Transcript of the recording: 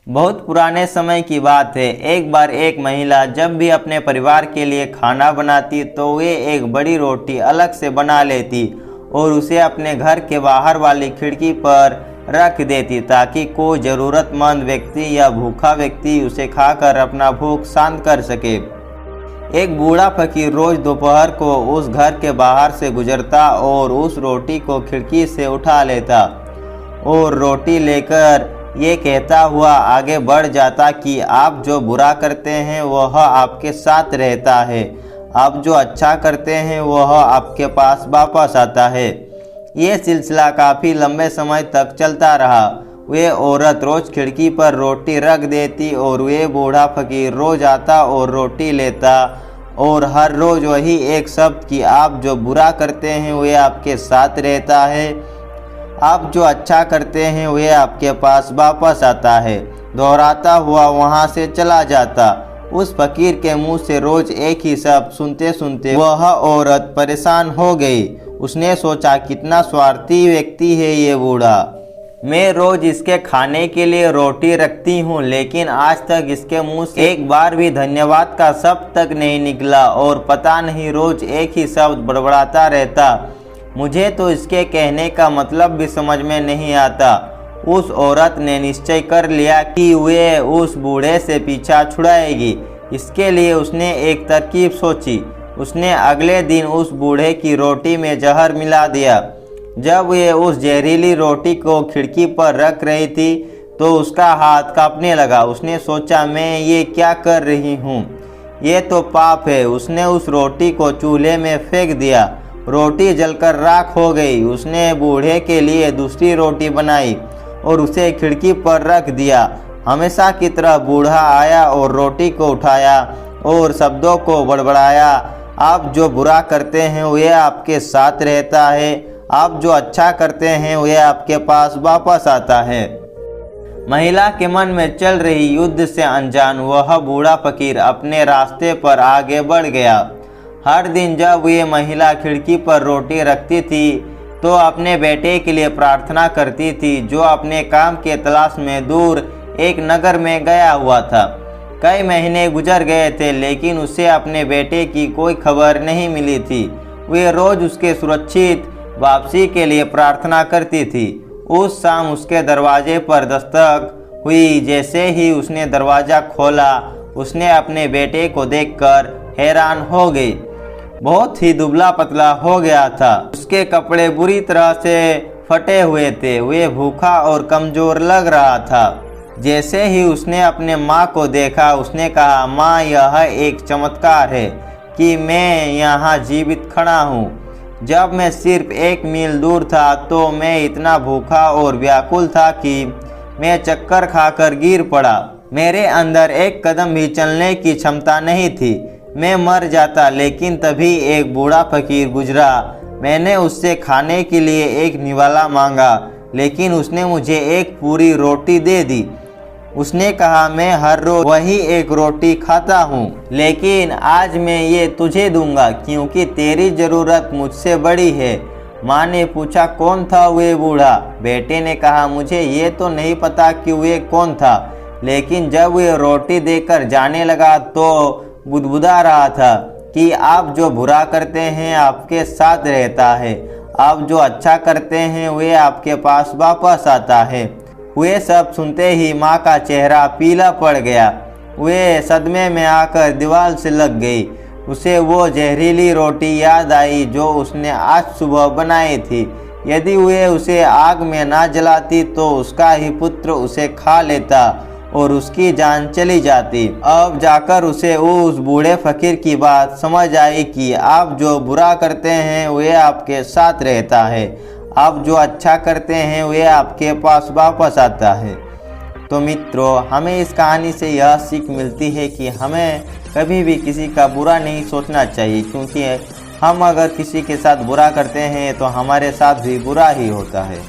बहुत पुराने समय की बात है। एक बार एक महिला जब भी अपने परिवार के लिए खाना बनाती तो वे एक बड़ी रोटी अलग से बना लेती और उसे अपने घर के बाहर वाली खिड़की पर रख देती ताकि कोई ज़रूरतमंद व्यक्ति या भूखा व्यक्ति उसे खाकर अपना भूख शांत कर सके। एक बूढ़ा फकीर रोज़ दोपहर को उस घर के बाहर से गुजरता और उस रोटी को खिड़की से उठा लेता और रोटी लेकर ये कहता हुआ आगे बढ़ जाता कि आप जो बुरा करते हैं वह आपके साथ रहता है, आप जो अच्छा करते हैं वह आपके पास वापस आता है। ये सिलसिला काफ़ी लंबे समय तक चलता रहा। वे औरत रोज़ खिड़की पर रोटी रख देती और वे बूढ़ा फकीर रोज़ आता और रोटी लेता और हर रोज़ वही एक शब्द कि आप जो बुरा करते हैं वह आपके साथ रहता है, आप जो अच्छा करते हैं वह आपके पास वापस आता है, दोहराता हुआ वहाँ से चला जाता। उस फकीर के मुंह से रोज़ एक ही शब्द सुनते सुनते वह औरत परेशान हो गई। उसने सोचा कितना स्वार्थी व्यक्ति है ये बूढ़ा। मैं रोज़ इसके खाने के लिए रोटी रखती हूँ लेकिन आज तक इसके मुंह से एक बार भी धन्यवाद का शब्द तक नहीं निकला और पता नहीं रोज़ एक ही शब्द बड़बड़ाता रहता। मुझे तो इसके कहने का मतलब भी समझ में नहीं आता। उस औरत ने निश्चय कर लिया कि वे उस बूढ़े से पीछा छुड़ाएगी। इसके लिए उसने एक तरकीब सोची। उसने अगले दिन उस बूढ़े की रोटी में जहर मिला दिया। जब वे उस जहरीली रोटी को खिड़की पर रख रही थी तो उसका हाथ कांपने लगा। उसने सोचा मैं ये क्या कर रही हूँ, ये तो पाप है। उसने उस रोटी को चूल्हे में फेंक दिया। रोटी जलकर राख हो गई। उसने बूढ़े के लिए दूसरी रोटी बनाई और उसे खिड़की पर रख दिया। हमेशा की तरह बूढ़ा आया और रोटी को उठाया और शब्दों को बड़बड़ाया, आप जो बुरा करते हैं वह आपके साथ रहता है, आप जो अच्छा करते हैं वह आपके पास वापस आता है। महिला के मन में चल रही युद्ध से अनजान वह बूढ़ा फकीर अपने रास्ते पर आगे बढ़ गया। हर दिन जब ये महिला खिड़की पर रोटी रखती थी तो अपने बेटे के लिए प्रार्थना करती थी जो अपने काम के तलाश में दूर एक नगर में गया हुआ था। कई महीने गुजर गए थे लेकिन उसे अपने बेटे की कोई खबर नहीं मिली थी। वे रोज़ उसके सुरक्षित वापसी के लिए प्रार्थना करती थी। उस शाम उसके दरवाजे पर दस्तक हुई। जैसे ही उसने दरवाज़ा खोला उसने अपने बेटे को देखकर हैरान हो गई। बहुत ही दुबला पतला हो गया था। उसके कपड़े बुरी तरह से फटे हुए थे। वे भूखा और कमज़ोर लग रहा था। जैसे ही उसने अपने माँ को देखा उसने कहा, माँ यह एक चमत्कार है कि मैं यहाँ जीवित खड़ा हूँ। जब मैं सिर्फ 1 मील दूर था तो मैं इतना भूखा और व्याकुल था कि मैं चक्कर खाकर गिर पड़ा। मेरे अंदर एक कदम भी चलने की क्षमता नहीं थी। मैं मर जाता। लेकिन तभी एक बूढ़ा फकीर गुजरा। मैंने उससे खाने के लिए एक निवाला मांगा लेकिन उसने मुझे एक पूरी रोटी दे दी। उसने कहा मैं हर रोज वही एक रोटी खाता हूँ लेकिन आज मैं ये तुझे दूंगा क्योंकि तेरी ज़रूरत मुझसे बड़ी है। माँ ने पूछा कौन था वे बूढ़ा? बेटे ने कहा मुझे ये तो नहीं पता कि वे कौन था, लेकिन जब वे रोटी देकर जाने लगा तो बुदबुदा रहा था कि आप जो बुरा करते हैं आपके साथ रहता है, आप जो अच्छा करते हैं वे आपके पास वापस आता है। वे सब सुनते ही माँ का चेहरा पीला पड़ गया। वे सदमे में आकर दीवार से लग गई। उसे वो जहरीली रोटी याद आई जो उसने आज सुबह बनाई थी। यदि वे उसे आग में ना जलाती तो उसका ही पुत्र उसे खा लेता और उसकी जान चली जाती। अब जाकर उसे उस बूढ़े फकीर की बात समझ आई कि आप जो बुरा करते हैं वह आपके साथ रहता है, आप जो अच्छा करते हैं वह आपके पास वापस आता है। तो मित्रों, हमें इस कहानी से यह सीख मिलती है कि हमें कभी भी किसी का बुरा नहीं सोचना चाहिए, क्योंकि हम अगर किसी के साथ बुरा करते हैं तो हमारे साथ भी बुरा ही होता है।